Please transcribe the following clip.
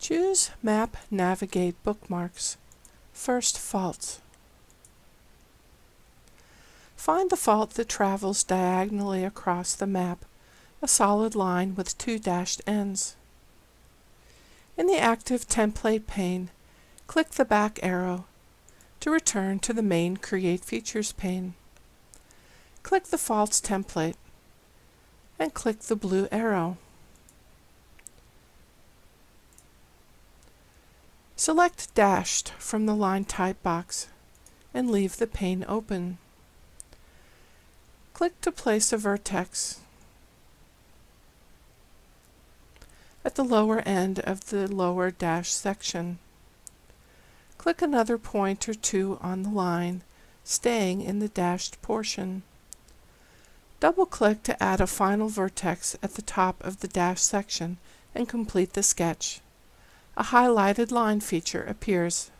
Choose Map Navigate Bookmarks. First, faults. Find the fault that travels diagonally across the map, a solid line with two dashed ends. In the Active Template pane, click the back arrow to return to the main Create Features pane. Click the Faults template and click the blue arrow. Select Dashed from the line type box and leave the pane open. Click to place a vertex at the lower end of the lower dashed section. Click another point or two on the line, staying in the dashed portion. Double-click to add a final vertex at the top of the dashed section and complete the sketch. A highlighted line feature appears.